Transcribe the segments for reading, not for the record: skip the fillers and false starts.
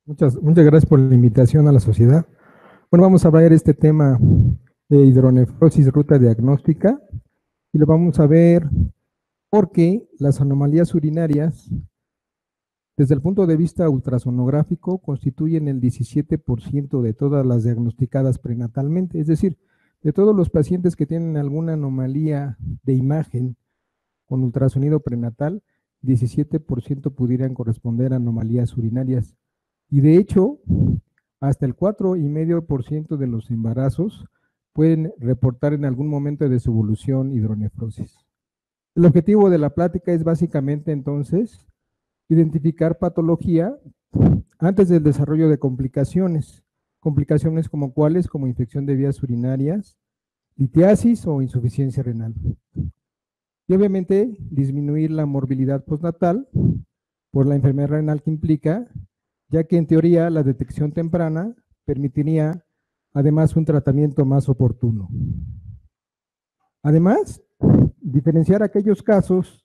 Muchas gracias por la invitación a la sociedad. Bueno, vamos a ver este tema de hidronefrosis ruta diagnóstica y lo vamos a ver porque las anomalías urinarias, desde el punto de vista ultrasonográfico, constituyen el 17% de todas las diagnosticadas prenatalmente, es decir, de todos los pacientes que tienen alguna anomalía de imagen con ultrasonido prenatal, 17% pudieran corresponder a anomalías urinarias. Y de hecho, hasta el 4,5% de los embarazos pueden reportar en algún momento de su evolución hidronefrosis. El objetivo de la plática es básicamente entonces identificar patología antes del desarrollo de complicaciones. Complicaciones como cuáles, como infección de vías urinarias, litiasis o insuficiencia renal. Y obviamente disminuir la morbilidad postnatal por la enfermedad renal que implica, ya que en teoría la detección temprana permitiría además un tratamiento más oportuno. Además, diferenciar aquellos casos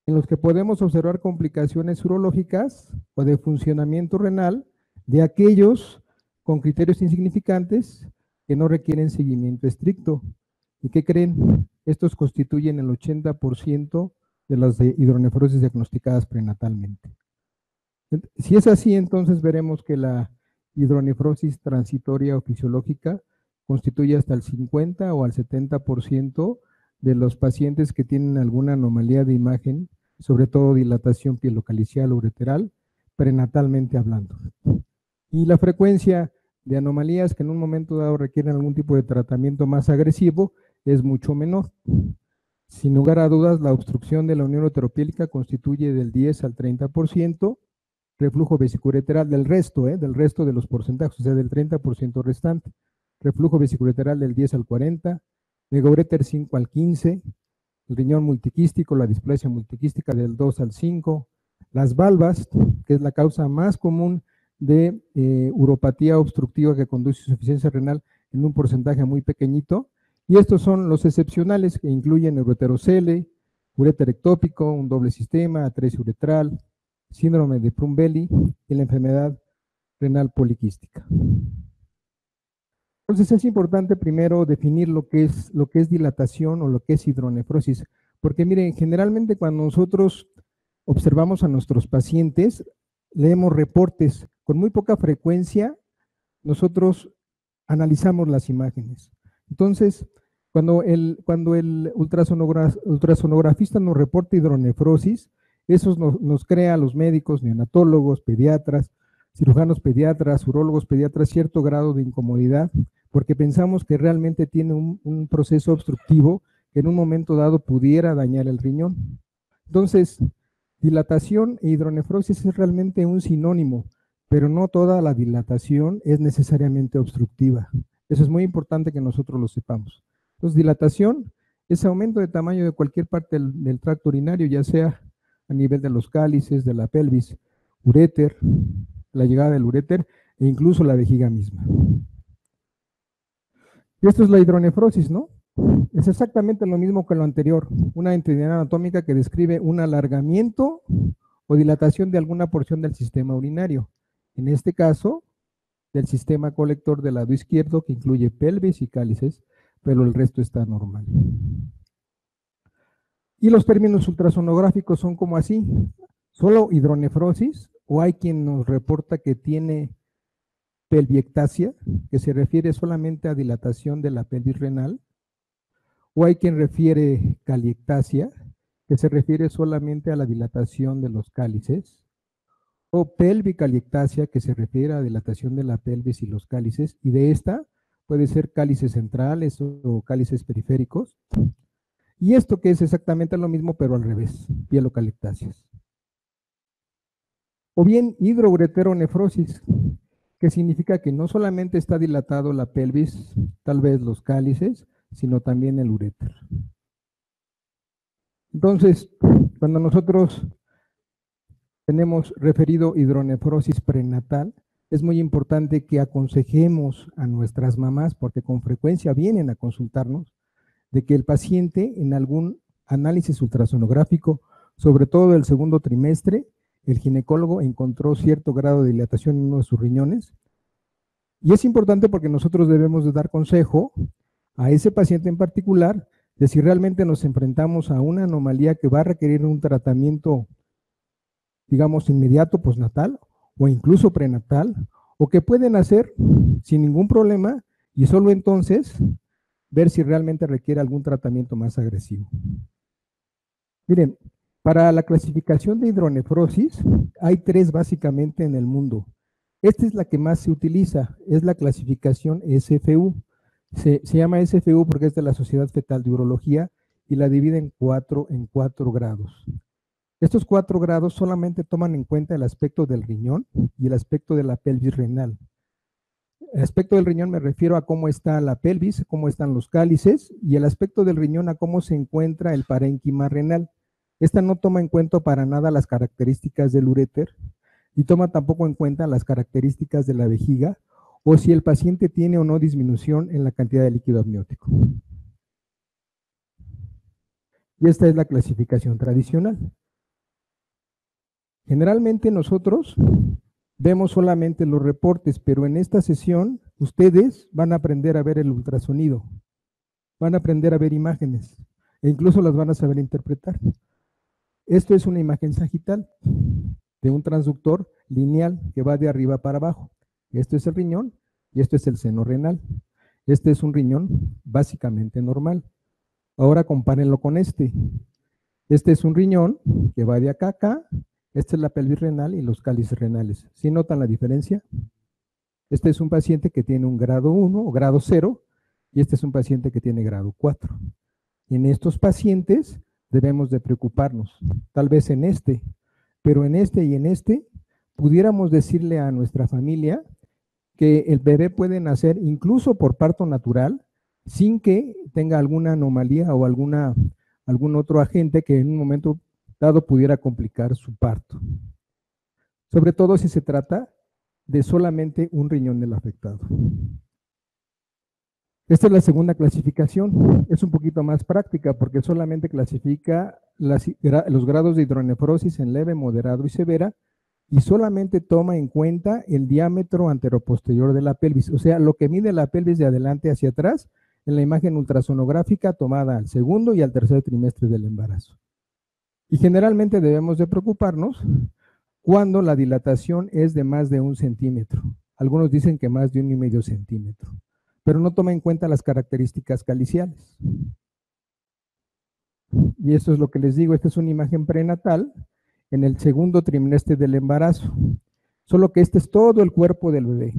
en los que podemos observar complicaciones urológicas o de funcionamiento renal de aquellos con criterios insignificantes que no requieren seguimiento estricto. ¿Y qué creen? Estos constituyen el 80% de las hidronefrosis diagnosticadas prenatalmente. Si es así, entonces veremos que la hidronefrosis transitoria o fisiológica constituye hasta el 50 o al 70% de los pacientes que tienen alguna anomalía de imagen, sobre todo dilatación pielocalicial o ureteral, prenatalmente hablando. Y la frecuencia de anomalías que en un momento dado requieren algún tipo de tratamiento más agresivo es mucho menor. Sin lugar a dudas, la obstrucción de la unión uteropiélvica constituye del 10 al 30%, reflujo vesicoureteral del resto de los porcentajes, o sea, del 30% restante, reflujo vesicoureteral del 10 al 40%, megaureter 5 al 15%, el riñón multiquístico, la displasia multiquística del 2 al 5%, las valvas, que es la causa más común de uropatía obstructiva que conduce a insuficiencia renal en un porcentaje muy pequeñito, y estos son los excepcionales que incluyen ureterocele, uréter ectópico, un doble sistema, atresia uretral, síndrome de Prumbelli y la enfermedad renal poliquística. Entonces es importante primero definir lo que es dilatación o lo que es hidronefrosis, porque miren, generalmente cuando nosotros observamos a nuestros pacientes, leemos reportes, con muy poca frecuencia nosotros analizamos las imágenes. Entonces, cuando el ultrasonografista nos reporta hidronefrosis, eso nos crea a los médicos, neonatólogos, pediatras, cirujanos pediatras, urólogos pediatras, cierto grado de incomodidad, porque pensamos que realmente tiene un proceso obstructivo que en un momento dado pudiera dañar el riñón. Entonces, dilatación e hidronefrosis es realmente un sinónimo, pero no toda la dilatación es necesariamente obstructiva. Eso es muy importante que nosotros lo sepamos. Entonces, dilatación es aumento de tamaño de cualquier parte del tracto urinario, ya sea a nivel de los cálices, de la pelvis, uréter, la llegada del uréter e incluso la vejiga misma. Y esto es la hidronefrosis, ¿no? Es exactamente lo mismo que lo anterior, una entidad anatómica que describe un alargamiento o dilatación de alguna porción del sistema urinario. En este caso, del sistema colector del lado izquierdo, que incluye pelvis y cálices, pero el resto está normal. Y los términos ultrasonográficos son como así, solo hidronefrosis, o hay quien nos reporta que tiene pelviectasia, que se refiere solamente a dilatación de la pelvis renal, o hay quien refiere caliectasia, que se refiere solamente a la dilatación de los cálices, o pelvicaliectasia, que se refiere a dilatación de la pelvis y los cálices, y de esta puede ser cálices centrales o cálices periféricos, y esto que es exactamente lo mismo, pero al revés, pielocaliectasias. O bien hidroureteronefrosis, que significa que no solamente está dilatado la pelvis, tal vez los cálices, sino también el uréter. Entonces, cuando nosotros tenemos referido hidronefrosis prenatal, es muy importante que aconsejemos a nuestras mamás, porque con frecuencia vienen a consultarnos, de que el paciente en algún análisis ultrasonográfico, sobre todo el segundo trimestre, el ginecólogo encontró cierto grado de dilatación en uno de sus riñones. Y es importante porque nosotros debemos de dar consejo a ese paciente en particular de si realmente nos enfrentamos a una anomalía que va a requerir un tratamiento, digamos, inmediato, postnatal o incluso prenatal, o que pueden hacer sin ningún problema y solo entonces ver si realmente requiere algún tratamiento más agresivo. Miren, para la clasificación de hidronefrosis hay 3 básicamente en el mundo. Esta es la que más se utiliza, es la clasificación SFU. Se llama SFU porque es de la Sociedad Fetal de Urología y la divide en cuatro grados. Estos 4 grados solamente toman en cuenta el aspecto del riñón y el aspecto de la pelvis renal. El aspecto del riñón me refiero a cómo está la pelvis, cómo están los cálices, y el aspecto del riñón a cómo se encuentra el parénquima renal. Esta no toma en cuenta para nada las características del uréter y toma tampoco en cuenta las características de la vejiga o si el paciente tiene o no disminución en la cantidad de líquido amniótico. Y esta es la clasificación tradicional. Generalmente nosotros vemos solamente los reportes, pero en esta sesión ustedes van a aprender a ver el ultrasonido, van a aprender a ver imágenes e incluso las van a saber interpretar. Esto es una imagen sagital de un transductor lineal que va de arriba para abajo. Esto es el riñón y esto es el seno renal. Este es un riñón básicamente normal. Ahora compárenlo con este. Este es un riñón que va de acá a acá. Esta es la pelvis renal y los cálices renales. ¿Sí notan la diferencia? Este es un paciente que tiene un grado 1 o grado 0 y este es un paciente que tiene grado 4. En estos pacientes debemos de preocuparnos, tal vez en este, pero en este y en este pudiéramos decirle a nuestra familia que el bebé puede nacer incluso por parto natural sin que tenga alguna anomalía o algún otro agente que en un momento dado pudiera complicar su parto. Sobre todo si se trata de solamente un riñón del afectado. Esta es la segunda clasificación, es un poquito más práctica porque solamente clasifica los grados de hidronefrosis en leve, moderado y severa y solamente toma en cuenta el diámetro anteroposterior de la pelvis, o sea, lo que mide la pelvis de adelante hacia atrás en la imagen ultrasonográfica tomada al segundo y al tercer trimestre del embarazo. Y generalmente debemos de preocuparnos cuando la dilatación es de más de 1 centímetro. Algunos dicen que más de 1,5 centímetros, pero no toma en cuenta las características caliciales. Y eso es lo que les digo, esta es una imagen prenatal en el segundo trimestre del embarazo, solo que este es todo el cuerpo del bebé.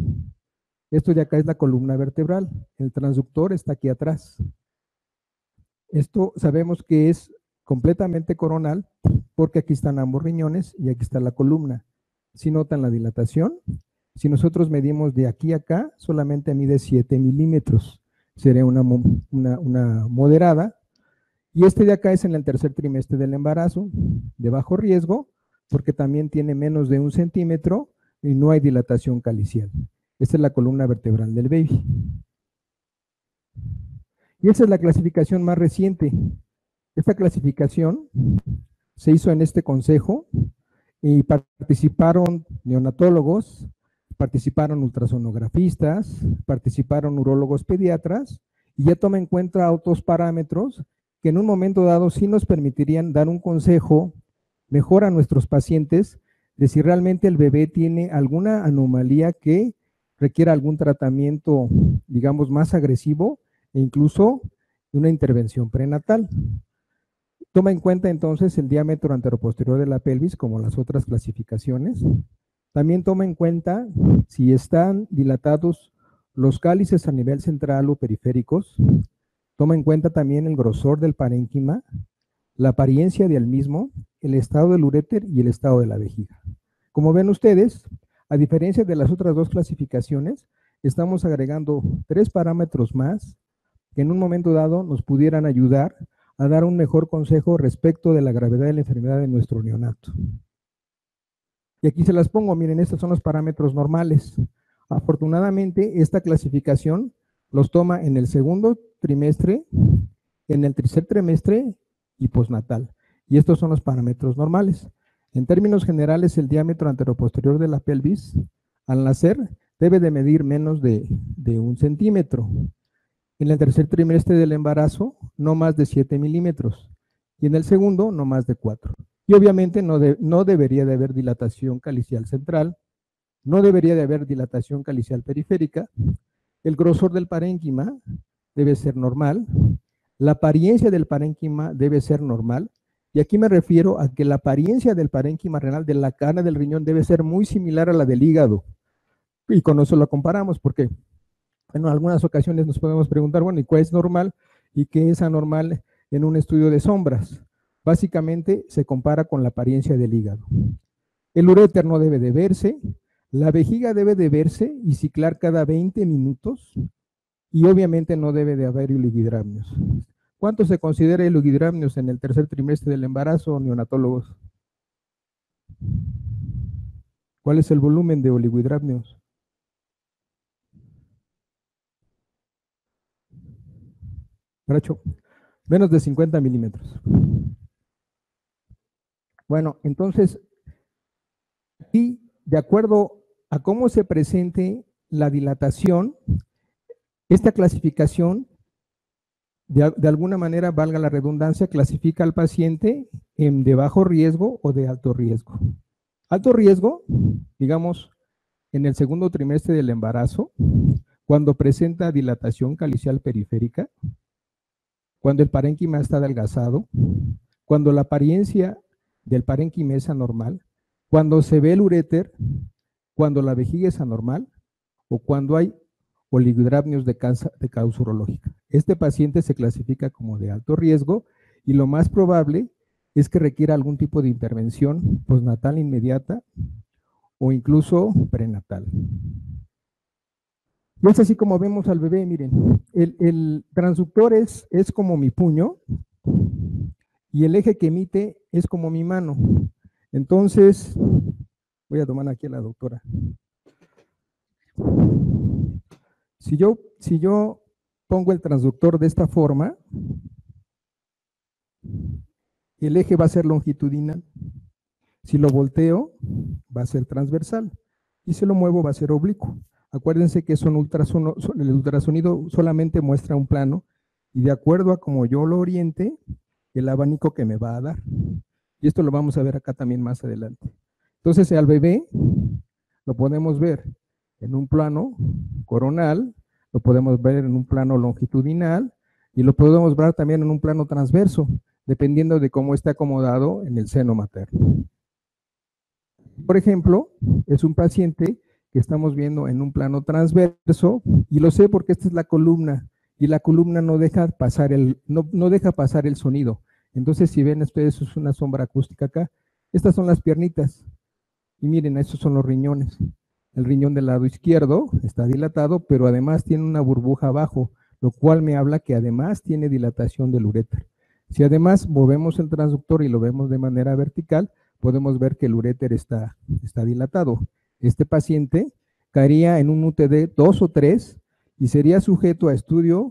Esto de acá es la columna vertebral, el transductor está aquí atrás. Esto sabemos que es completamente coronal porque aquí están ambos riñones y aquí está la columna. Si notan la dilatación, si nosotros medimos de aquí a acá, solamente mide 7 milímetros, sería una moderada. Y este de acá es en el tercer trimestre del embarazo, de bajo riesgo, porque también tiene menos de 1 centímetro y no hay dilatación calicial. Esta es la columna vertebral del baby. Y esa es la clasificación más reciente. Esta clasificación se hizo en este consejo y participaron neonatólogos, participaron ultrasonografistas, participaron urólogos pediatras y ya toma en cuenta otros parámetros que en un momento dado sí nos permitirían dar un consejo mejor a nuestros pacientes de si realmente el bebé tiene alguna anomalía que requiera algún tratamiento, digamos, más agresivo e incluso una intervención prenatal. Toma en cuenta entonces el diámetro anteroposterior de la pelvis, como las otras clasificaciones. También toma en cuenta si están dilatados los cálices a nivel central o periféricos. Toma en cuenta también el grosor del parénquima, la apariencia del mismo, el estado del uréter y el estado de la vejiga. Como ven ustedes, a diferencia de las otras 2 clasificaciones, estamos agregando 3 parámetros más que en un momento dado nos pudieran ayudar a dar un mejor consejo respecto de la gravedad de la enfermedad de nuestro neonato. Y aquí se las pongo, miren, estos son los parámetros normales. Afortunadamente, esta clasificación los toma en el segundo trimestre, en el tercer trimestre y postnatal. Y estos son los parámetros normales. En términos generales, el diámetro anteroposterior de la pelvis al nacer debe de medir menos de 1 centímetro. En el tercer trimestre del embarazo, no más de 7 milímetros. Y en el segundo, no más de 4. Y obviamente no debería de haber dilatación calicial central, no debería de haber dilatación calicial periférica. El grosor del parénquima debe ser normal. La apariencia del parénquima debe ser normal. Y aquí me refiero a que la apariencia del parénquima renal, de la cara del riñón, debe ser muy similar a la del hígado. Y con eso lo comparamos, porque en algunas ocasiones nos podemos preguntar, bueno, ¿y cuál es normal y qué es anormal en un estudio de sombras? Básicamente se compara con la apariencia del hígado. El uréter no debe de verse, la vejiga debe de verse y ciclar cada 20 minutos y obviamente no debe de haber oligidramnios. ¿Cuánto se considera oligidramnios en el tercer trimestre del embarazo, neonatólogos? ¿Cuál es el volumen de oligidramnios? Bracho, menos de 50 milímetros. Bueno, entonces, aquí, de acuerdo a cómo se presente la dilatación, esta clasificación, de alguna manera, valga la redundancia, clasifica al paciente en de bajo riesgo o de alto riesgo. Alto riesgo, digamos, en el segundo trimestre del embarazo, cuando presenta dilatación calicial periférica, cuando el parénquima está adelgazado, cuando la apariencia del parénquima es anormal, cuando se ve el uréter, cuando la vejiga es anormal o cuando hay oligidramnios de causa urológica. Este paciente se clasifica como de alto riesgo y lo más probable es que requiera algún tipo de intervención postnatal inmediata o incluso prenatal. Y es así como vemos al bebé, miren, el transductor es como mi puño y el eje que emite es como mi mano. Entonces, voy a tomar aquí a la doctora. Si yo pongo el transductor de esta forma, el eje va a ser longitudinal. Si lo volteo, va a ser transversal. Y si lo muevo, va a ser oblicuo. Acuérdense que el ultrasonido solamente muestra un plano y de acuerdo a cómo yo lo oriente, el abanico que me va a dar. Y esto lo vamos a ver acá también más adelante. Entonces, al bebé lo podemos ver en un plano coronal, lo podemos ver en un plano longitudinal y lo podemos ver también en un plano transverso, dependiendo de cómo está acomodado en el seno materno. Por ejemplo, es un paciente que estamos viendo en un plano transverso y lo sé porque esta es la columna y la columna no deja pasar no deja pasar el sonido. Entonces, si ven ustedes, es una sombra acústica acá. Estas son las piernitas y miren, estos son los riñones. El riñón del lado izquierdo está dilatado, pero además tiene una burbuja abajo, lo cual me habla que además tiene dilatación del uréter. Si además movemos el transductor y lo vemos de manera vertical, podemos ver que el uréter está dilatado. Este paciente caería en un UTD 2 o 3 y sería sujeto a estudio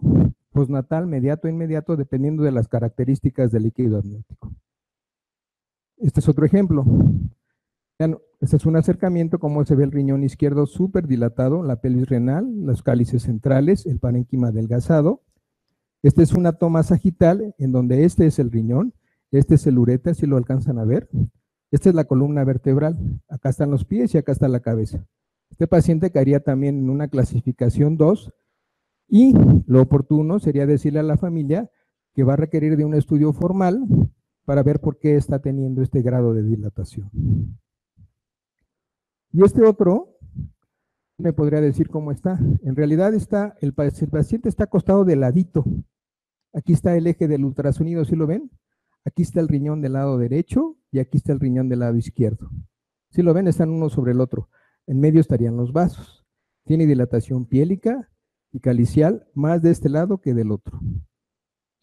postnatal mediato o inmediato dependiendo de las características del líquido amniótico. Este es otro ejemplo. Este es un acercamiento, como se ve el riñón izquierdo súper dilatado, la pelvis renal, los cálices centrales, el parénquima adelgazado. Esta es una toma sagital en donde este es el riñón, este es el uréter, si lo alcanzan a ver. Esta es la columna vertebral, acá están los pies y acá está la cabeza. Este paciente caería también en una clasificación 2 y lo oportuno sería decirle a la familia que va a requerir de un estudio formal para ver por qué está teniendo este grado de dilatación. Y este otro, me podría decir cómo está. En realidad el paciente está acostado de ladito. Aquí está el eje del ultrasonido, ¿sí lo ven? Aquí está el riñón del lado derecho y aquí está el riñón del lado izquierdo. ¿Sí lo ven? Están uno sobre el otro. En medio estarían los vasos. Tiene dilatación piélica y calicial más de este lado que del otro.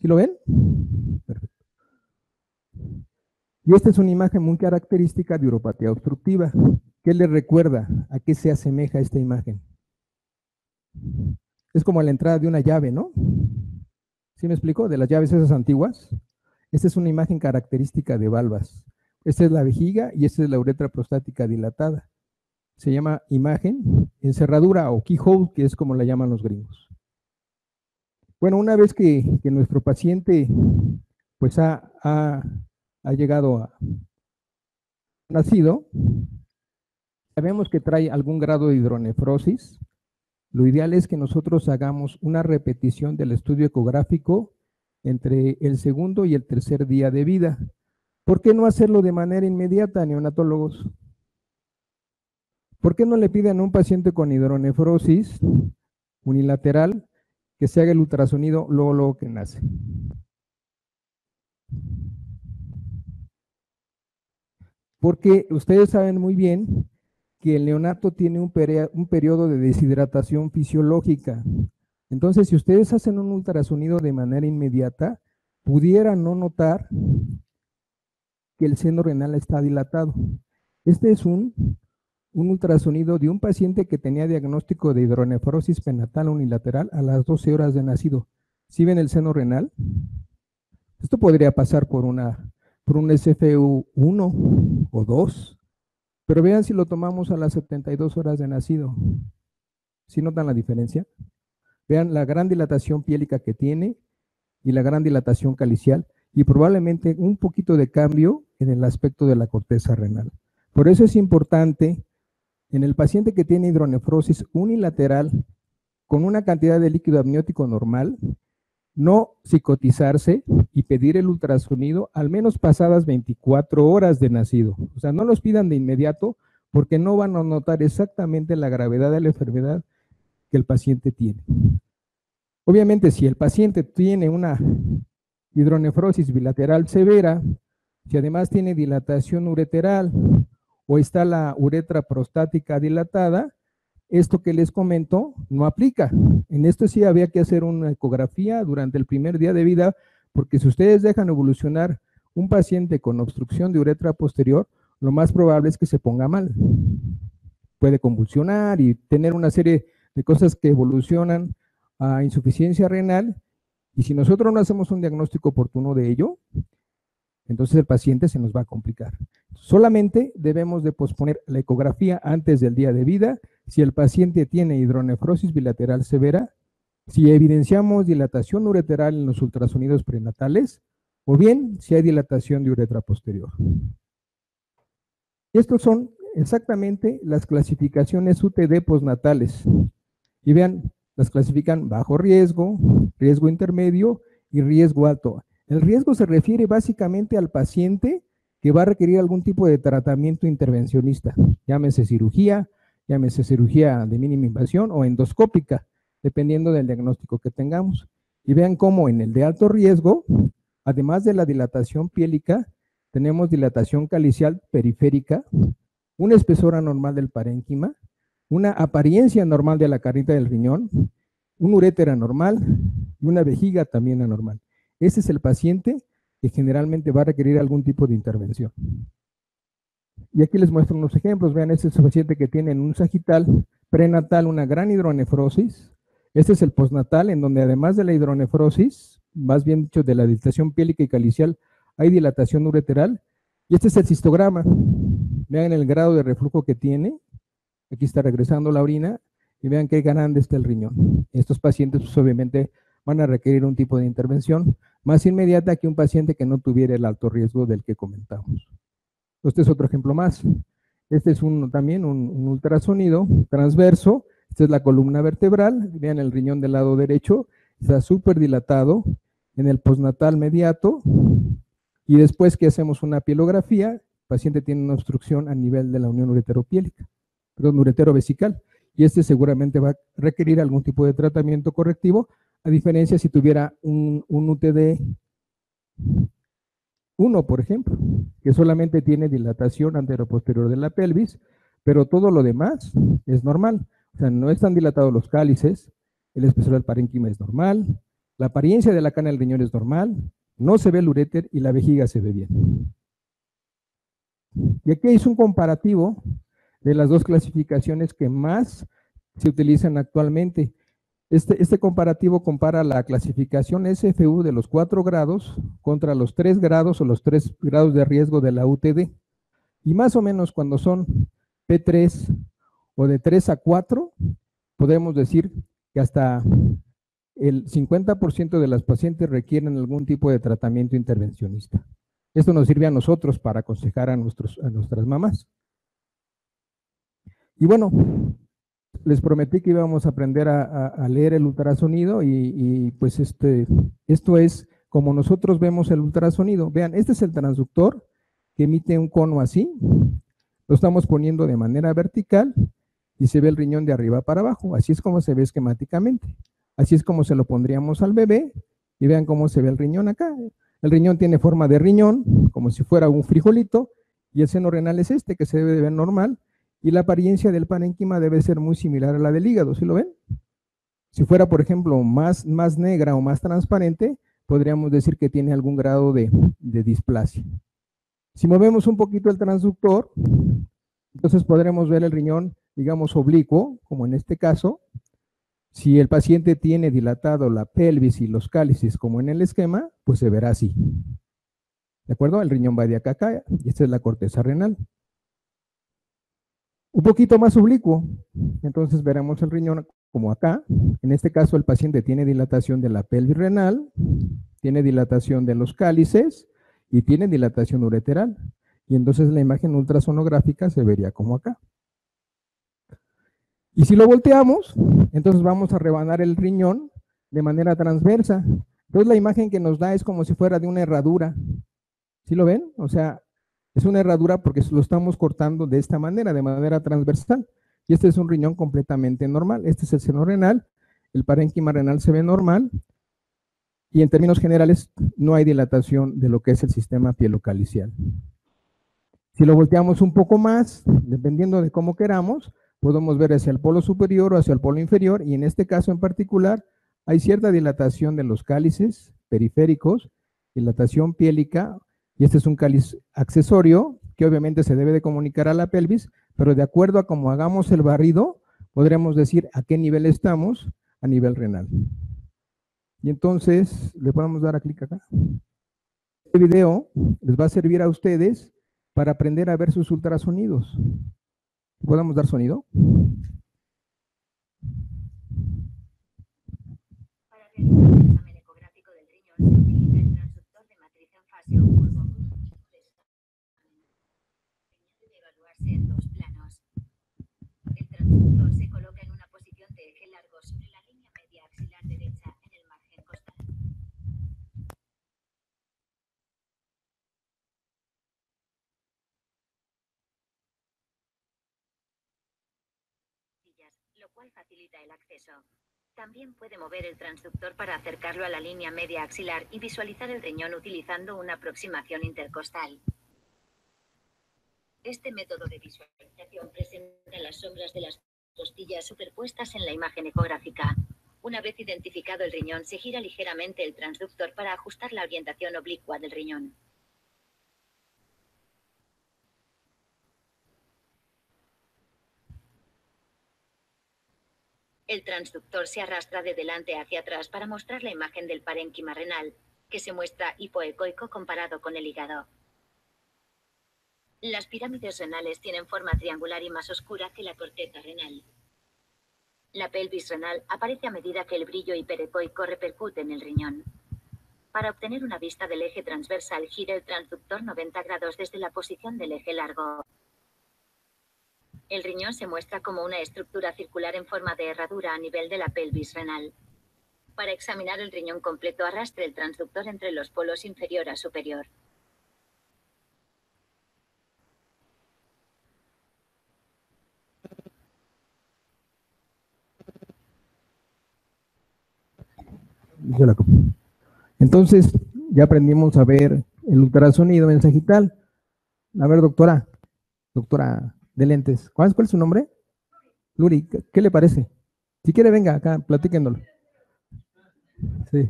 ¿Sí lo ven? Perfecto. Y esta es una imagen muy característica de uropatía obstructiva. ¿Qué les recuerda? ¿A qué se asemeja esta imagen? Es como la entrada de una llave, ¿no? ¿Sí me explico? De las llaves esas antiguas. Esta es una imagen característica de valvas. Esta es la vejiga y esta es la uretra prostática dilatada. Se llama imagen encerradura o keyhole, que es como la llaman los gringos. Bueno, una vez que nuestro paciente pues ha llegado a nacido, sabemos que trae algún grado de hidronefrosis. Lo ideal es que nosotros hagamos una repetición del estudio ecográfico entre el segundo y el tercer día de vida. ¿Por qué no hacerlo de manera inmediata, neonatólogos? ¿Por qué no le piden a un paciente con hidronefrosis unilateral que se haga el ultrasonido luego que nace? Porque ustedes saben muy bien que el neonato tiene un periodo de deshidratación fisiológica. Entonces, si ustedes hacen un ultrasonido de manera inmediata, pudieran no notar que el seno renal está dilatado. Este es un ultrasonido de un paciente que tenía diagnóstico de hidronefrosis prenatal unilateral a las 12 horas de nacido. ¿Sí ven el seno renal? Esto podría pasar por un SFU1 o 2, pero vean si lo tomamos a las 72 horas de nacido. ¿Sí notan la diferencia? Vean la gran dilatación piélica que tiene y la gran dilatación calicial y probablemente un poquito de cambio en el aspecto de la corteza renal. Por eso es importante en el paciente que tiene hidronefrosis unilateral con una cantidad de líquido amniótico normal, no psicotizarse y pedir el ultrasonido al menos pasadas 24 horas de nacido. O sea, no los pidan de inmediato porque no van a notar exactamente la gravedad de la enfermedad que el paciente tiene. Obviamente, si el paciente tiene una hidronefrosis bilateral severa, si además tiene dilatación ureteral o está la uretra prostática dilatada, esto que les comento no aplica. En esto sí había que hacer una ecografía durante el primer día de vida, porque si ustedes dejan evolucionar un paciente con obstrucción de uretra posterior, lo más probable es que se ponga mal. Puede convulsionar y tener una serie de cosas que evolucionan a insuficiencia renal, y si nosotros no hacemos un diagnóstico oportuno de ello, entonces el paciente se nos va a complicar. Solamente debemos de posponer la ecografía antes del día de vida si el paciente tiene hidronefrosis bilateral severa, si evidenciamos dilatación ureteral en los ultrasonidos prenatales, o bien si hay dilatación de uretra posterior. Estos son exactamente las clasificaciones UTD postnatales. Y vean, las clasifican bajo riesgo, riesgo intermedio y riesgo alto. El riesgo se refiere básicamente al paciente que va a requerir algún tipo de tratamiento intervencionista, llámese cirugía de mínima invasión o endoscópica, dependiendo del diagnóstico que tengamos. Y vean cómo en el de alto riesgo, además de la dilatación piélica, tenemos dilatación calicial periférica, un espesor anormal del parénquima, una apariencia anormal de la carnita del riñón, un uréter anormal y una vejiga también anormal. Ese es el paciente que generalmente va a requerir algún tipo de intervención. Y aquí les muestro unos ejemplos. Vean, este es el paciente que tiene en un sagital prenatal una gran hidronefrosis. Este es el postnatal, en donde además de la hidronefrosis, más bien dicho de la dilatación piélica y calicial, hay dilatación ureteral. Y este es el cistograma. Vean el grado de reflujo que tiene. Aquí está regresando la orina y vean qué grande está el riñón. Estos pacientes pues, obviamente van a requerir un tipo de intervención más inmediata que un paciente que no tuviera el alto riesgo del que comentamos. Este es otro ejemplo más. Este es también un ultrasonido transverso. Esta es la columna vertebral. Vean el riñón del lado derecho. Está súper dilatado en el postnatal mediato. Y después que hacemos una pielografía, el paciente tiene una obstrucción a nivel de la unión ureteropiélica, perdón, ureterovesical. Y este seguramente va a requerir algún tipo de tratamiento correctivo, a diferencia si tuviera un UTD 1, por ejemplo, que solamente tiene dilatación anteroposterior de la pelvis, pero todo lo demás es normal. O sea, no están dilatados los cálices, el espesor del parénquima es normal, la apariencia de la cana del riñón es normal, no se ve el uréter y la vejiga se ve bien. Y aquí es un comparativo de las dos clasificaciones que más se utilizan actualmente. Este comparativo compara la clasificación SFU de los 4 grados contra los 3 grados o los 3 grados de riesgo de la UTD. Y más o menos cuando son P3 o de 3 a 4, podemos decir que hasta el 50% de las pacientes requieren algún tipo de tratamiento intervencionista. Esto nos sirve a nosotros para aconsejar a nuestras mamás. Y bueno, les prometí que íbamos a aprender a leer el ultrasonido y pues esto es como nosotros vemos el ultrasonido. Vean, este es el transductor que emite un cono así. Lo estamos poniendo de manera vertical y se ve el riñón de arriba para abajo. Así es como se ve esquemáticamente. Así es como se lo pondríamos al bebé y vean cómo se ve el riñón acá. El riñón tiene forma de riñón, como si fuera un frijolito, y el seno renal es este, que se debe de ver normal, y la apariencia del parénquima debe ser muy similar a la del hígado, ¿sí lo ven? Si fuera, por ejemplo, más negra o más transparente, podríamos decir que tiene algún grado de displasia. Si movemos un poquito el transductor, entonces podremos ver el riñón, digamos, oblicuo, como en este caso. Si el paciente tiene dilatado la pelvis y los cálices, como en el esquema, pues se verá así. ¿De acuerdo? El riñón va de acá a acá, y esta es la corteza renal. Un poquito más oblicuo, entonces veremos el riñón como acá. En este caso el paciente tiene dilatación de la pelvis renal, tiene dilatación de los cálices y tiene dilatación ureteral. Y entonces la imagen ultrasonográfica se vería como acá. Y si lo volteamos, entonces vamos a rebanar el riñón de manera transversa. Entonces la imagen que nos da es como si fuera de una herradura. ¿Sí lo ven? O sea, es una herradura porque lo estamos cortando de esta manera, de manera transversal. Y este es un riñón completamente normal. Este es el seno renal, el parénquima renal se ve normal. Y en términos generales, no hay dilatación de lo que es el sistema pielocalicial. Si lo volteamos un poco más, dependiendo de cómo queramos, podemos ver hacia el polo superior o hacia el polo inferior, y en este caso en particular, hay cierta dilatación de los cálices periféricos, dilatación piélica, y este es un cáliz accesorio, que obviamente se debe de comunicar a la pelvis, pero de acuerdo a cómo hagamos el barrido, podremos decir a qué nivel estamos a nivel renal. Y entonces, le podemos dar a clic acá. Este video les va a servir a ustedes para aprender a ver sus ultrasonidos. ¿Podemos dar sonido? Para realizar el examen ecográfico del riñón se utiliza el transductor de matriz en fase o curvo. Debe evaluarse en 2 planos. El transductor se coloca en una posición de eje largo sobre la línea media axilar derecha en el margen costal. Lo cual facilita el acceso. También puede mover el transductor para acercarlo a la línea media axilar y visualizar el riñón utilizando una aproximación intercostal. Este método de visualización presenta las sombras de las costillas superpuestas en la imagen ecográfica. Una vez identificado el riñón, se gira ligeramente el transductor para ajustar la orientación oblicua del riñón. El transductor se arrastra de delante hacia atrás para mostrar la imagen del parénquima renal, que se muestra hipoecoico comparado con el hígado. Las pirámides renales tienen forma triangular y más oscura que la corteza renal. La pelvis renal aparece a medida que el brillo hiperecoico repercute en el riñón. Para obtener una vista del eje transversal, gira el transductor 90 grados desde la posición del eje largo. El riñón se muestra como una estructura circular en forma de herradura a nivel de la pelvis renal. Para examinar el riñón completo, arrastre el transductor entre los polos inferior a superior. Entonces, ya aprendimos a ver el ultrasonido en sagital. A ver, doctora de lentes, ¿cuál es su nombre? Luri, ¿qué le parece? Si quiere, venga acá, platíquenoslo. Sí.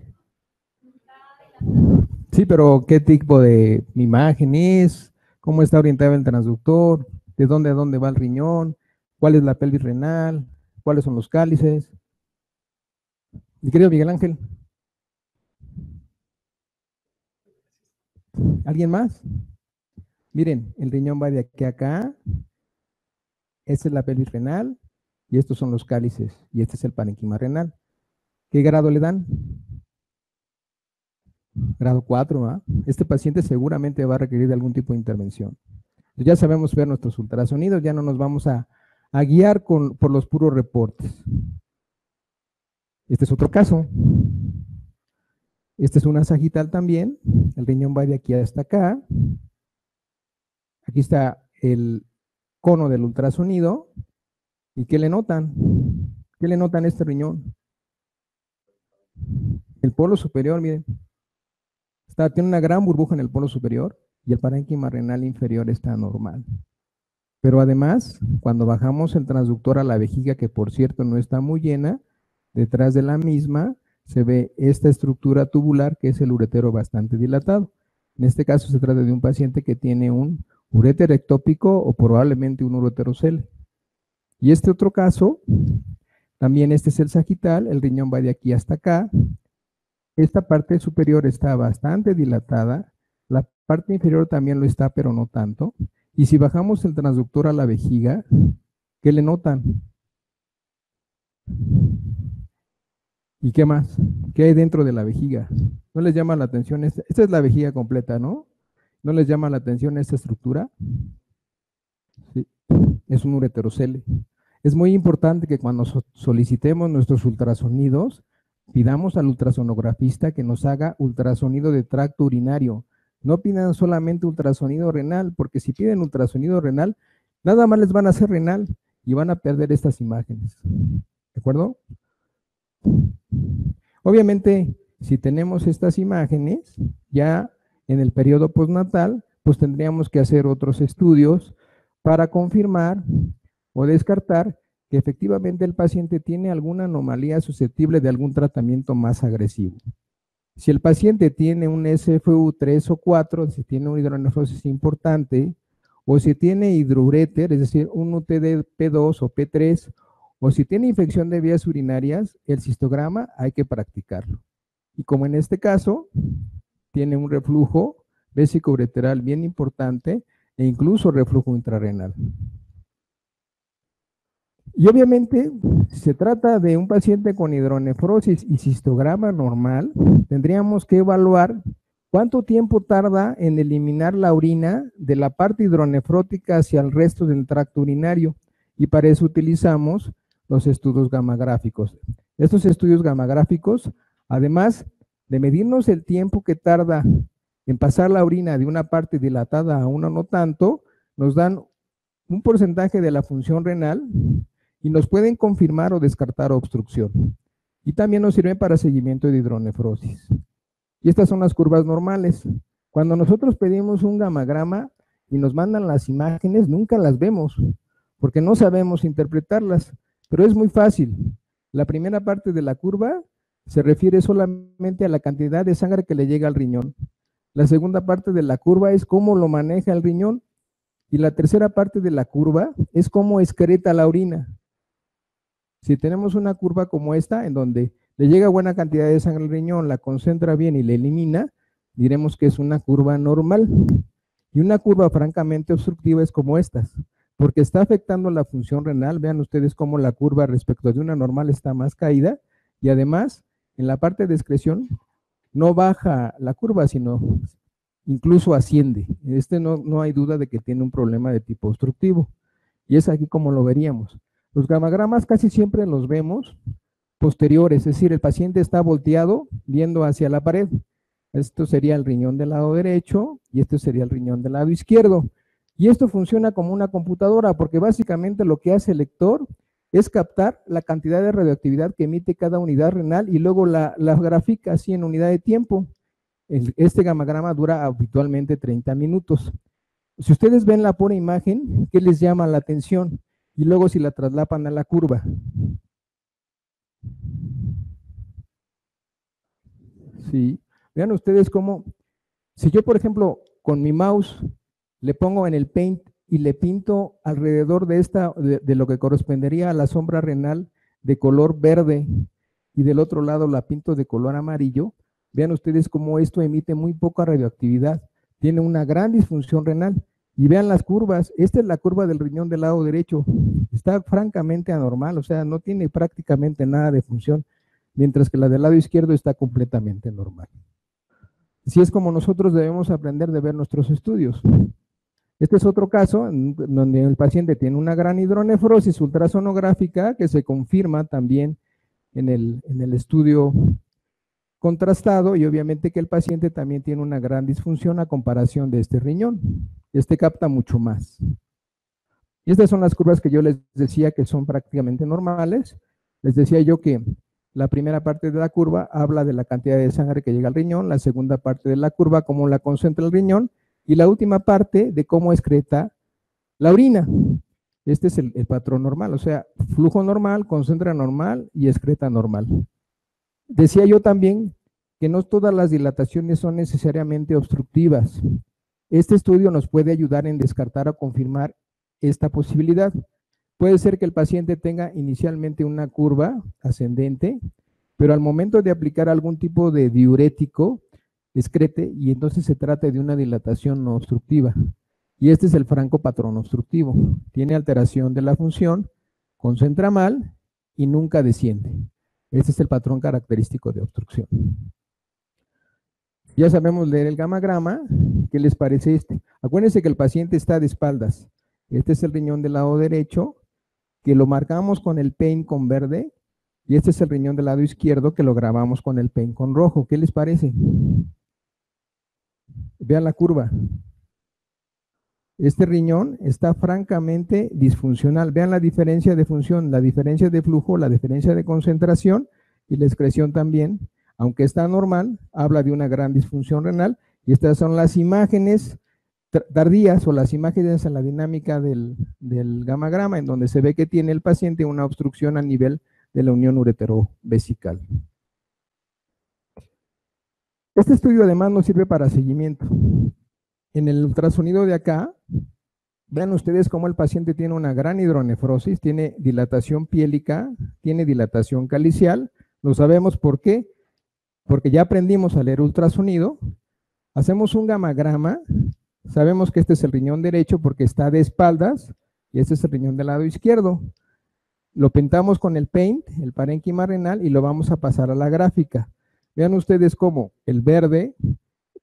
Sí, pero ¿qué tipo de imagen es? ¿Cómo está orientado el transductor? ¿De dónde a dónde va el riñón? ¿Cuál es la pelvis renal? ¿Cuáles son los cálices? Mi querido Miguel Ángel. ¿Alguien más? Miren, el riñón va de aquí a acá. Esta es la pelvis renal y estos son los cálices y este es el parénquima renal. ¿Qué grado le dan? Grado 4, ¿va? Este paciente seguramente va a requerir de algún tipo de intervención. Ya sabemos ver nuestros ultrasonidos, ya no nos vamos a guiar por los puros reportes. Este es otro caso. Este es una sagital también. El riñón va de aquí hasta acá. Aquí está el cono del ultrasonido. ¿Y qué le notan? ¿Qué le notan a este riñón? El polo superior, miren. Tiene una gran burbuja en el polo superior y el parénquima renal inferior está normal. Pero además, cuando bajamos el transductor a la vejiga, que por cierto no está muy llena, detrás de la misma se ve esta estructura tubular que es el uretero bastante dilatado. En este caso se trata de un paciente que tiene un uréter ectópico o probablemente un ureterocele. Y este otro caso, también este es el sagital, el riñón va de aquí hasta acá. Esta parte superior está bastante dilatada, la parte inferior también lo está, pero no tanto. Y si bajamos el transductor a la vejiga, ¿qué le notan? ¿Y qué más? ¿Qué hay dentro de la vejiga? ¿No les llama la atención? Esta es la vejiga completa, ¿no? ¿No les llama la atención esta estructura? Sí, es un ureterocele. Es muy importante que cuando solicitemos nuestros ultrasonidos, pidamos al ultrasonografista que nos haga ultrasonido de tracto urinario. No pidan solamente ultrasonido renal, porque si piden ultrasonido renal, nada más les van a hacer renal y van a perder estas imágenes. ¿De acuerdo? Obviamente, si tenemos estas imágenes, ya en el periodo postnatal, pues tendríamos que hacer otros estudios para confirmar o descartar que efectivamente el paciente tiene alguna anomalía susceptible de algún tratamiento más agresivo. Si el paciente tiene un SFU 3 o 4, si tiene una hidronefrosis importante, o si tiene hidroureter, es decir, un UTD P2 o P3, o si tiene infección de vías urinarias, el cistograma hay que practicarlo. Y como en este caso, tiene un reflujo vesicoureteral bien importante e incluso reflujo intrarrenal. Y obviamente, si se trata de un paciente con hidronefrosis y cistograma normal, tendríamos que evaluar cuánto tiempo tarda en eliminar la orina de la parte hidronefrótica hacia el resto del tracto urinario. Y para eso utilizamos los estudios gamagráficos. Estos estudios gamagráficos, además de medirnos el tiempo que tarda en pasar la orina de una parte dilatada a una no tanto, nos dan un porcentaje de la función renal y nos pueden confirmar o descartar obstrucción. Y también nos sirven para seguimiento de hidronefrosis. Y estas son las curvas normales. Cuando nosotros pedimos un gamagrama y nos mandan las imágenes, nunca las vemos, porque no sabemos interpretarlas, pero es muy fácil. La primera parte de la curva se refiere solamente a la cantidad de sangre que le llega al riñón. La segunda parte de la curva es cómo lo maneja el riñón. Y la tercera parte de la curva es cómo excreta la orina. Si tenemos una curva como esta, en donde le llega buena cantidad de sangre al riñón, la concentra bien y la elimina, diremos que es una curva normal. Y una curva francamente obstructiva es como estas, porque está afectando la función renal. Vean ustedes cómo la curva respecto de una normal está más caída, y además, en la parte de excreción, no baja la curva, sino incluso asciende. No hay duda de que tiene un problema de tipo obstructivo. Y es aquí como lo veríamos. Los gamagramas casi siempre los vemos posteriores, es decir, el paciente está volteado viendo hacia la pared. Esto sería el riñón del lado derecho y esto sería el riñón del lado izquierdo. Y esto funciona como una computadora, porque básicamente lo que hace el lector es captar la cantidad de radioactividad que emite cada unidad renal y luego la grafica así en unidad de tiempo. Este gamagrama dura habitualmente 30 minutos. Si ustedes ven la pura imagen, ¿qué les llama la atención? Y luego si la traslapan a la curva. Sí. Vean ustedes cómo, si yo por ejemplo con mi mouse le pongo en el Paint y le pinto alrededor de lo que correspondería a la sombra renal de color verde, y del otro lado la pinto de color amarillo, vean ustedes cómo esto emite muy poca radioactividad, tiene una gran disfunción renal. Y vean las curvas, esta es la curva del riñón del lado derecho, está francamente anormal, o sea, no tiene prácticamente nada de función, mientras que la del lado izquierdo está completamente normal. Así es como nosotros debemos aprender de ver nuestros estudios. Este es otro caso en donde el paciente tiene una gran hidronefrosis ultrasonográfica que se confirma también en el estudio contrastado, y obviamente que el paciente también tiene una gran disfunción a comparación de este riñón. Este capta mucho más. Y estas son las curvas que yo les decía que son prácticamente normales. Les decía yo que la primera parte de la curva habla de la cantidad de sangre que llega al riñón, la segunda parte de la curva cómo la concentra el riñón, y la última parte de cómo excreta la orina. Este es el patrón normal, o sea, flujo normal, concentra normal y excreta normal. Decía yo también que no todas las dilataciones son necesariamente obstructivas. Este estudio nos puede ayudar en descartar o confirmar esta posibilidad. Puede ser que el paciente tenga inicialmente una curva ascendente, pero al momento de aplicar algún tipo de diurético, excrete, y entonces se trata de una dilatación no obstructiva. Y este es el franco patrón obstructivo. Tiene alteración de la función, concentra mal y nunca desciende. Este es el patrón característico de obstrucción. Ya sabemos leer el gamagrama. ¿Qué les parece este? Acuérdense que el paciente está de espaldas. Este es el riñón del lado derecho, que lo marcamos con el PEIN con verde, y este es el riñón del lado izquierdo, que lo grabamos con el PEIN con rojo. ¿Qué les parece? Vean la curva. Este riñón está francamente disfuncional. Vean la diferencia de función, la diferencia de flujo, la diferencia de concentración y la excreción también. Aunque está normal, habla de una gran disfunción renal, y estas son las imágenes tardías o las imágenes en la dinámica del gamagrama, en donde se ve que tiene el paciente una obstrucción a nivel de la unión ureterovesical. Este estudio además nos sirve para seguimiento. En el ultrasonido de acá, vean ustedes cómo el paciente tiene una gran hidronefrosis, tiene dilatación piélica, tiene dilatación calicial. Lo sabemos por qué, porque ya aprendimos a leer ultrasonido. Hacemos un gamagrama, sabemos que este es el riñón derecho porque está de espaldas, y este es el riñón del lado izquierdo. Lo pintamos con el paint, el parénquima renal, y lo vamos a pasar a la gráfica. Vean ustedes cómo el verde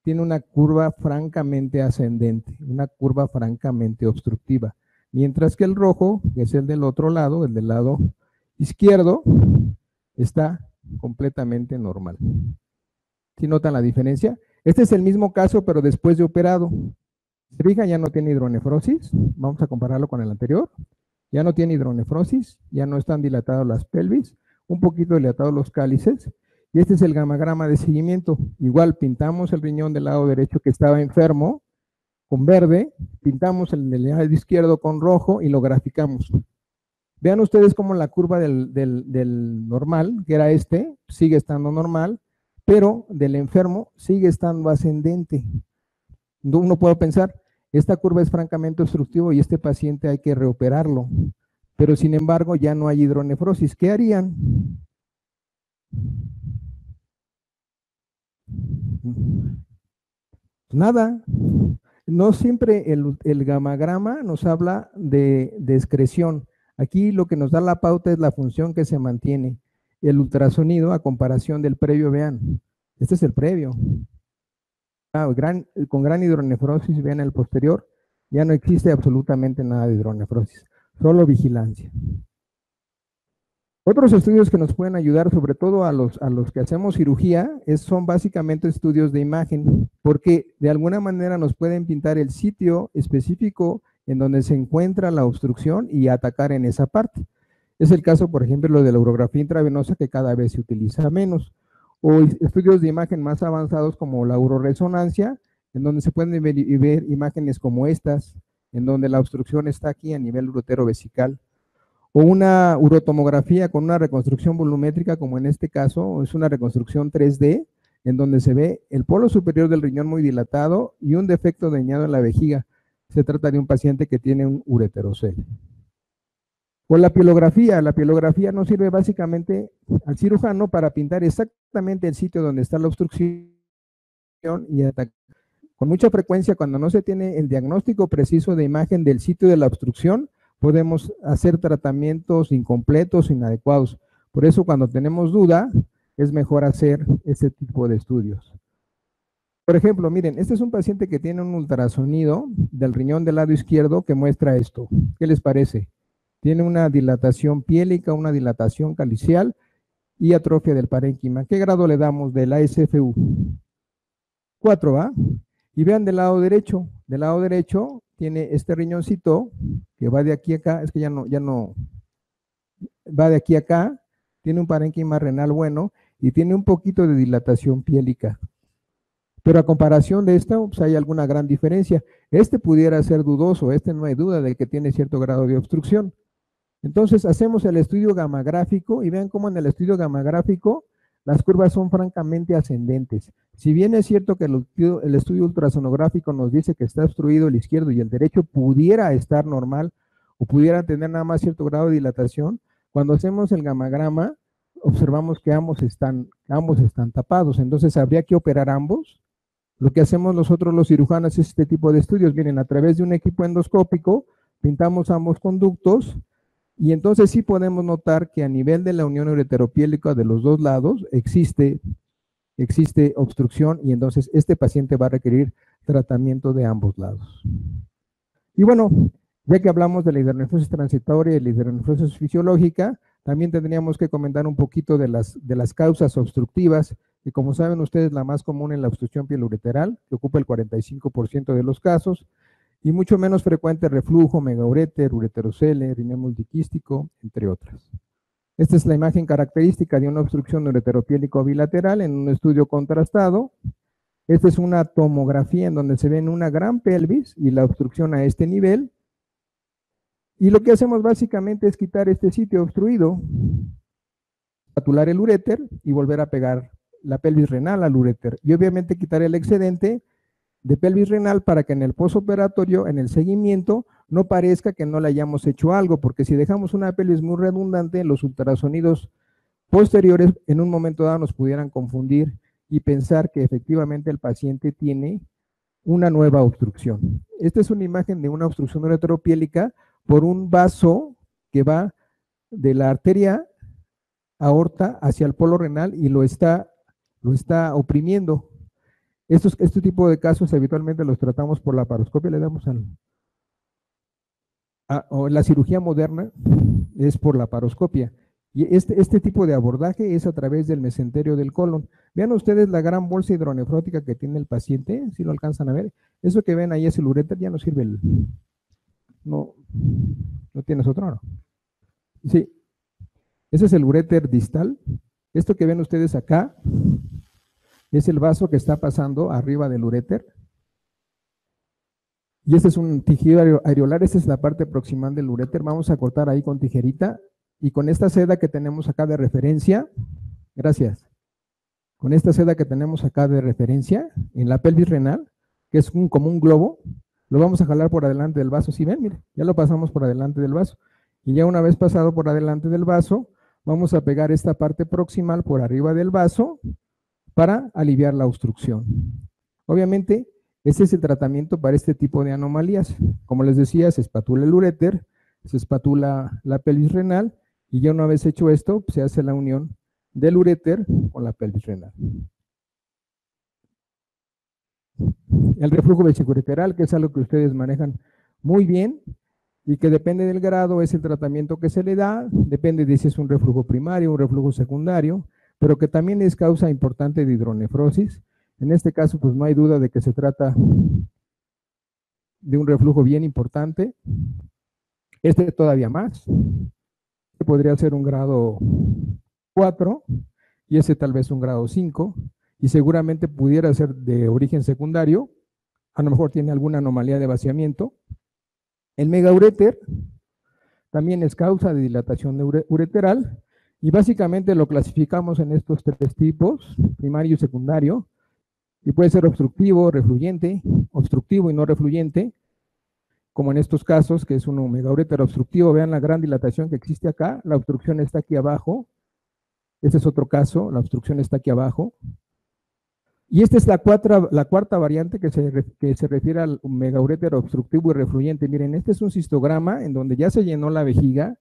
tiene una curva francamente ascendente, una curva francamente obstructiva, mientras que el rojo, que es el del otro lado, el del lado izquierdo, está completamente normal. ¿Sí notan la diferencia? Este es el mismo caso, pero después de operado. ¿Se fijan? Ya no tiene hidronefrosis. Vamos a compararlo con el anterior. Ya no tiene hidronefrosis, ya no están dilatados las pelvis, un poquito dilatados los cálices. Y este es el gamagrama de seguimiento. Igual pintamos el riñón del lado derecho que estaba enfermo con verde, pintamos el del lado izquierdo con rojo y lo graficamos. Vean ustedes cómo la curva del normal, que era este, sigue estando normal, pero del enfermo sigue estando ascendente. Uno puede pensar, esta curva es francamente obstructiva y este paciente hay que reoperarlo, pero sin embargo ya no hay hidronefrosis. ¿Qué harían? Nada. No siempre el gamagrama nos habla de excreción. Aquí lo que nos da la pauta es la función que se mantiene. El ultrasonido a comparación del previo, vean, este es el previo. Con gran hidronefrosis, vean el posterior, ya no existe absolutamente nada de hidronefrosis, solo vigilancia. Otros estudios que nos pueden ayudar, sobre todo a los que hacemos cirugía, son básicamente estudios de imagen, porque de alguna manera nos pueden pintar el sitio específico en donde se encuentra la obstrucción y atacar en esa parte. Es el caso, por ejemplo, lo de la urografía intravenosa, que cada vez se utiliza menos, o estudios de imagen más avanzados como la uroresonancia, en donde se pueden ver imágenes como estas, en donde la obstrucción está aquí a nivel ureterovesical, o una urotomografía con una reconstrucción volumétrica, como en este caso, es una reconstrucción 3D, en donde se ve el polo superior del riñón muy dilatado y un defecto dañado en la vejiga. Se trata de un paciente que tiene un ureterocele. O la pielografía nos sirve básicamente al cirujano para pintar exactamente el sitio donde está la obstrucción y atacar. Con mucha frecuencia, cuando no se tiene el diagnóstico preciso de imagen del sitio de la obstrucción, podemos hacer tratamientos incompletos o inadecuados. Por eso, cuando tenemos duda, es mejor hacer ese tipo de estudios. Por ejemplo, miren, este es un paciente que tiene un ultrasonido del riñón del lado izquierdo que muestra esto. ¿Qué les parece? Tiene una dilatación piélica, una dilatación calicial y atrofia del parénquima. ¿Qué grado le damos de la ASFU? 4, ¿va? Y vean del lado derecho. Del lado derecho tiene este riñoncito que va de aquí a acá. Es que ya no. Va de aquí a acá. Tiene un parénquima renal bueno y tiene un poquito de dilatación piélica. Pero a comparación de esta, pues hay alguna gran diferencia. Este pudiera ser dudoso, este no hay duda de que tiene cierto grado de obstrucción. Entonces hacemos el estudio gamagráfico y vean cómo en el estudio gamagráfico las curvas son francamente ascendentes. Si bien es cierto que el estudio ultrasonográfico nos dice que está obstruido el izquierdo y el derecho pudiera estar normal o pudiera tener nada más cierto grado de dilatación, cuando hacemos el gamagrama observamos que ambos están tapados, entonces habría que operar ambos. Lo que hacemos nosotros los cirujanos es este tipo de estudios. Miren, a través de un equipo endoscópico pintamos ambos conductos y entonces sí podemos notar que a nivel de la unión ureteropiélica de los dos lados existe obstrucción y entonces este paciente va a requerir tratamiento de ambos lados. Y bueno, ya que hablamos de la hidronefrosis transitoria y la hidronefrosis fisiológica, también tendríamos que comentar un poquito de las causas obstructivas, que como saben ustedes la más común es la obstrucción pieloureteral, que ocupa el 45% de los casos, y mucho menos frecuente reflujo, megaureter, ureterocele, riñón multiquístico, entre otras. Esta es la imagen característica de una obstrucción ureteropiélico bilateral en un estudio contrastado. Esta es una tomografía en donde se ve una gran pelvis y la obstrucción a este nivel. Y lo que hacemos básicamente es quitar este sitio obstruido, espatular el uréter y volver a pegar la pelvis renal al uréter. Y obviamente quitar el excedente de pelvis renal para que en el postoperatorio, en el seguimiento, no parezca que no le hayamos hecho algo, porque si dejamos una pelvis muy redundante, los ultrasonidos posteriores en un momento dado nos pudieran confundir y pensar que efectivamente el paciente tiene una nueva obstrucción. Esta es una imagen de una obstrucción ureteropiélica por un vaso que va de la arteria aorta hacia el polo renal y lo está oprimiendo. Este tipo de casos habitualmente los tratamos por la laparoscopia, le damos o la cirugía moderna es por la laparoscopia. Y este tipo de abordaje es a través del mesenterio del colon. Vean ustedes la gran bolsa hidronefrótica que tiene el paciente, si lo alcanzan a ver. Eso que ven ahí es el uréter, ya no sirve ¿No tienes otro? No. Sí. Ese es el uréter distal. Esto que ven ustedes acá es el vaso que está pasando arriba del uréter. Y este es un tejido areolar, esta es la parte proximal del uréter. Vamos a cortar ahí con tijerita y con esta seda que tenemos acá de referencia, gracias, con esta seda que tenemos acá de referencia en la pelvis renal, que es como un globo, lo vamos a jalar por adelante del vaso. ¿Sí ven? Mire, ya lo pasamos por adelante del vaso. Y ya una vez pasado por adelante del vaso, vamos a pegar esta parte proximal por arriba del vaso para aliviar la obstrucción. Obviamente, ese es el tratamiento para este tipo de anomalías. Como les decía, se espatula el uréter, se espatula la pelvis renal y ya una vez hecho esto, se hace la unión del uréter con la pelvis renal. El reflujo vesicoureteral, que es algo que ustedes manejan muy bien y que depende del grado, es el tratamiento que se le da, depende de si es un reflujo primario, un reflujo secundario, pero que también es causa importante de hidronefrosis. En este caso, pues no hay duda de que se trata de un reflujo bien importante. Este todavía más. Este podría ser un grado 4 y ese tal vez un grado 5 y seguramente pudiera ser de origen secundario. A lo mejor tiene alguna anomalía de vaciamiento. El megaureter también es causa de dilatación ureteral y básicamente lo clasificamos en estos tres tipos, primario y secundario, y puede ser obstructivo, refluyente, obstructivo y no refluyente. como en estos casos, que es un megauréter obstructivo. Vean la gran dilatación que existe acá, la obstrucción está aquí abajo. Este es otro caso, la obstrucción está aquí abajo. Y esta es la cuarta variante que se refiere al megauréter obstructivo y refluyente. Miren, este es un cistograma en donde ya se llenó la vejiga.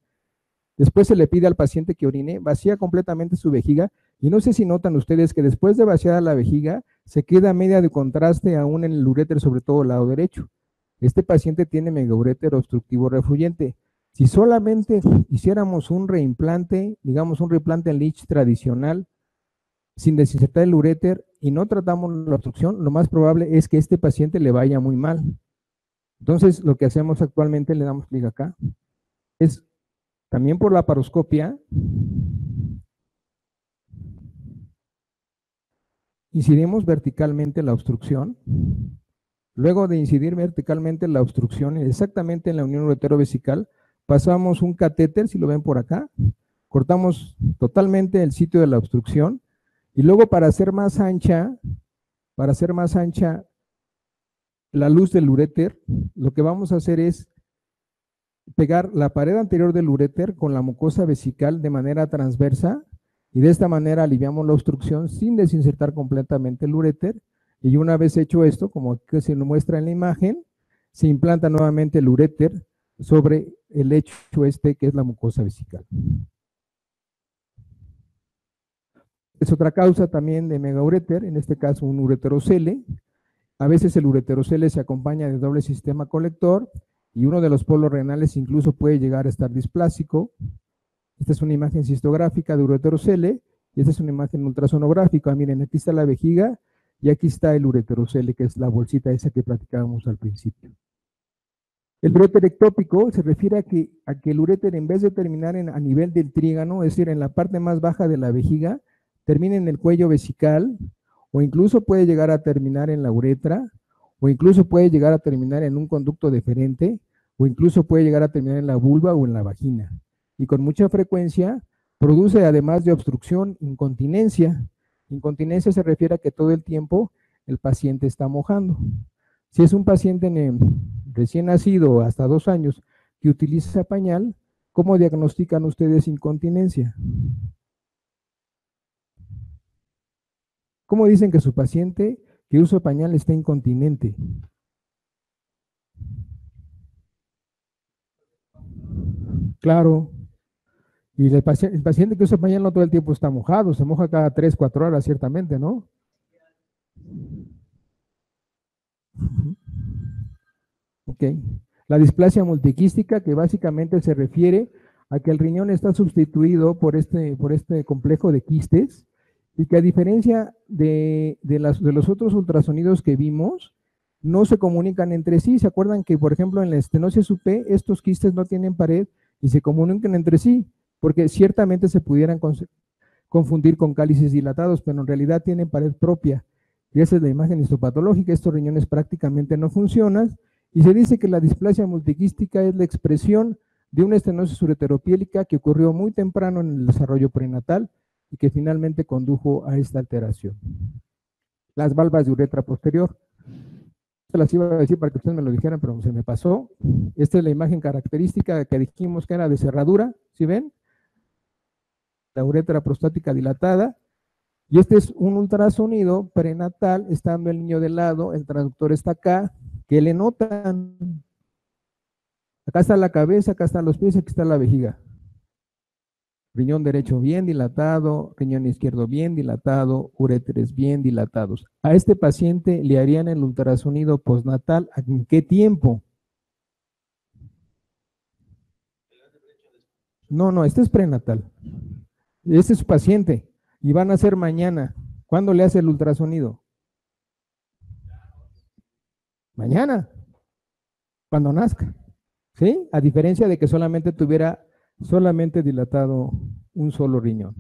Después se le pide al paciente que orine, vacía completamente su vejiga, y no sé si notan ustedes que después de vaciar la vejiga, se queda media de contraste aún en el uréter, sobre todo el lado derecho. Este paciente tiene megauréter obstructivo refluyente. Si solamente hiciéramos un reimplante, digamos un reimplante en Leach tradicional, sin desinsertar el uréter y no tratamos la obstrucción, lo más probable es que este paciente le vaya muy mal. Entonces, lo que hacemos actualmente, le damos clic acá, es también por la laparoscopia, incidimos verticalmente la obstrucción. Luego de incidir verticalmente la obstrucción, exactamente en la unión uretero-vesical, pasamos un catéter, si lo ven por acá, cortamos totalmente el sitio de la obstrucción, y luego para hacer más ancha la luz del uréter, lo que vamos a hacer es pegar la pared anterior del uréter con la mucosa vesical de manera transversa, y de esta manera aliviamos la obstrucción sin desinsertar completamente el uréter. Y una vez hecho esto, como que se nos muestra en la imagen, se implanta nuevamente el uréter sobre el lecho que es la mucosa vesical. Es otra causa también de megauréter, en este caso un ureterocele. A veces el ureterocele se acompaña de doble sistema colector y uno de los polos renales incluso puede llegar a estar displásico. Esta es una imagen cistográfica de ureterocele y esta es una imagen ultrasonográfica. Miren, aquí está la vejiga y aquí está el ureterocele, que es la bolsita esa que platicábamos al principio. El uréter ectópico se refiere a que el uréter, en vez de terminar a nivel del trígano, es decir, en la parte más baja de la vejiga, termina en el cuello vesical, o incluso puede llegar a terminar en la uretra, o incluso puede llegar a terminar en un conducto deferente, o incluso puede llegar a terminar en la vulva o en la vagina. Y con mucha frecuencia produce, además de obstrucción, incontinencia. Incontinencia se refiere a que todo el tiempo el paciente está mojando. Si es un paciente recién nacido hasta 2 años que utiliza pañal, ¿cómo diagnostican ustedes incontinencia? ¿Cómo dicen que su paciente que usa pañal está incontinente? Claro. Y el paciente que usa pañal no todo el tiempo está mojado, se moja cada 3, 4 horas ciertamente, ¿no? Ok. La displasia multiquística, que básicamente se refiere a que el riñón está sustituido por este complejo de quistes, y que a diferencia de los otros ultrasonidos que vimos, no se comunican entre sí. ¿Se acuerdan que, por ejemplo, en la estenosis UP, estos quistes no tienen pared y se comunican entre sí? Porque ciertamente se pudieran confundir con cálices dilatados, pero en realidad tienen pared propia. Y esa es la imagen histopatológica. Estos riñones prácticamente no funcionan, y se dice que la displasia multiquística es la expresión de una estenosis ureteropiélica que ocurrió muy temprano en el desarrollo prenatal y que finalmente condujo a esta alteración. Las valvas de uretra posterior. Se las iba a decir para que ustedes me lo dijeran, pero se me pasó. Esta es la imagen característica que dijimos que era de cerradura, ¿sí ven? La uretra prostática dilatada. Y este es un ultrasonido prenatal, estando el niño de lado, el transductor está acá. ¿Qué le notan? Acá está la cabeza, acá están los pies, aquí está la vejiga. Riñón derecho bien dilatado, riñón izquierdo bien dilatado, uréteres bien dilatados. A este paciente le harían el ultrasonido postnatal, ¿en qué tiempo? No, este es prenatal. Este es su paciente y van a hacer mañana. ¿Cuándo le hace el ultrasonido? Mañana, cuando nazca. ¿Sí? A diferencia de que solamente tuviera dilatado un solo riñón.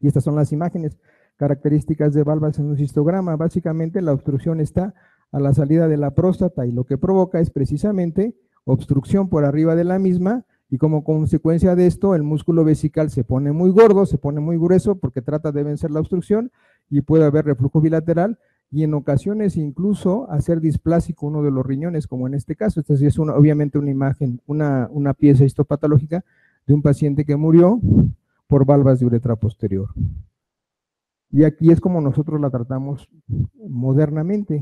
Y estas son las imágenes características de valvas en un cistograma. Básicamente la obstrucción está a la salida de la próstata y lo que provoca es precisamente obstrucción por arriba de la misma, y como consecuencia de esto el músculo vesical se pone muy gordo, se pone muy grueso porque trata de vencer la obstrucción y puede haber reflujo bilateral, y en ocasiones incluso hacer displásico uno de los riñones, como en este caso. Esta sí es obviamente una imagen, una pieza histopatológica de un paciente que murió por valvas de uretra posterior. Y aquí es como nosotros la tratamos modernamente.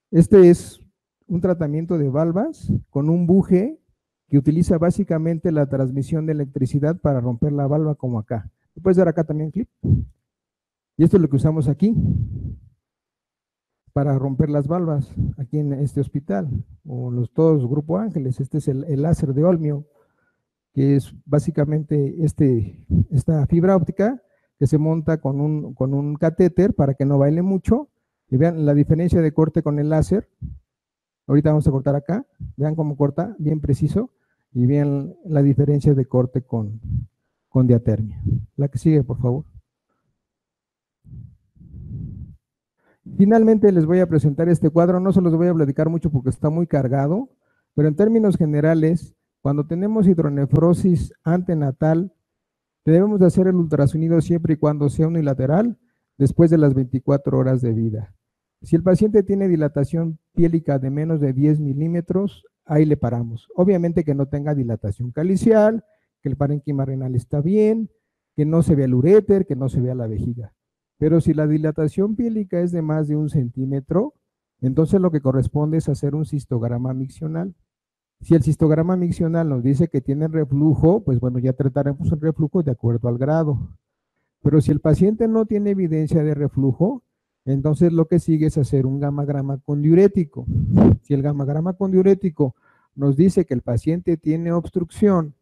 Este es un tratamiento de valvas con un buje que utiliza básicamente la transmisión de electricidad para romper la valva, como acá. ¿Puedes dar acá también clip? Y esto es lo que usamos aquí para romper las valvas aquí en este hospital, o todos Grupo Ángeles. Este es el láser de Olmio, que es básicamente esta fibra óptica que se monta con un catéter para que no baile mucho. Y vean la diferencia de corte con el láser. Ahorita vamos a cortar acá, vean cómo corta, bien preciso, y vean la diferencia de corte con diatermia. La que sigue, por favor. Finalmente les voy a presentar este cuadro, no se los voy a platicar mucho porque está muy cargado, pero en términos generales, cuando tenemos hidronefrosis antenatal, debemos de hacer el ultrasonido siempre y cuando sea unilateral, después de las 24 horas de vida. Si el paciente tiene dilatación piélica de menos de 10 milímetros, ahí le paramos. Obviamente que no tenga dilatación calicial, que el parénquima renal está bien, que no se vea el uréter, que no se vea la vejiga. Pero si la dilatación piélica es de más de 1 centímetro, entonces lo que corresponde es hacer un cistograma miccional. Si el cistograma miccional nos dice que tiene reflujo, pues bueno, ya trataremos el reflujo de acuerdo al grado. Pero si el paciente no tiene evidencia de reflujo, entonces lo que sigue es hacer un gamagrama con diurético. Si el gamagrama con diurético nos dice que el paciente tiene obstrucción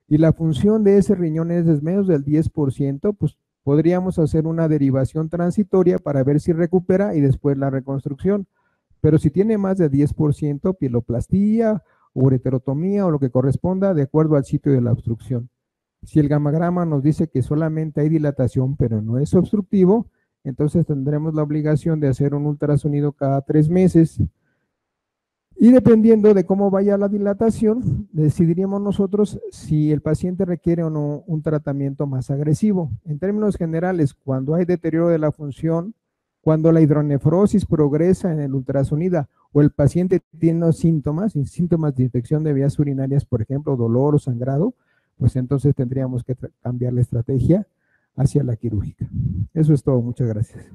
y la función de ese riñón es de menos del 10%, pues podríamos hacer una derivación transitoria para ver si recupera y después la reconstrucción. Pero si tiene más de 10%, pieloplastia, ureterotomía o lo que corresponda de acuerdo al sitio de la obstrucción. Si el gamagrama nos dice que solamente hay dilatación pero no es obstructivo, entonces tendremos la obligación de hacer un ultrasonido cada 3 meses. Y dependiendo de cómo vaya la dilatación, decidiríamos nosotros si el paciente requiere o no un tratamiento más agresivo. En términos generales, cuando hay deterioro de la función, cuando la hidronefrosis progresa en el ultrasonido o el paciente tiene síntomas de infección de vías urinarias, por ejemplo, dolor o sangrado, pues entonces tendríamos que cambiar la estrategia hacia la quirúrgica. Eso es todo, muchas gracias.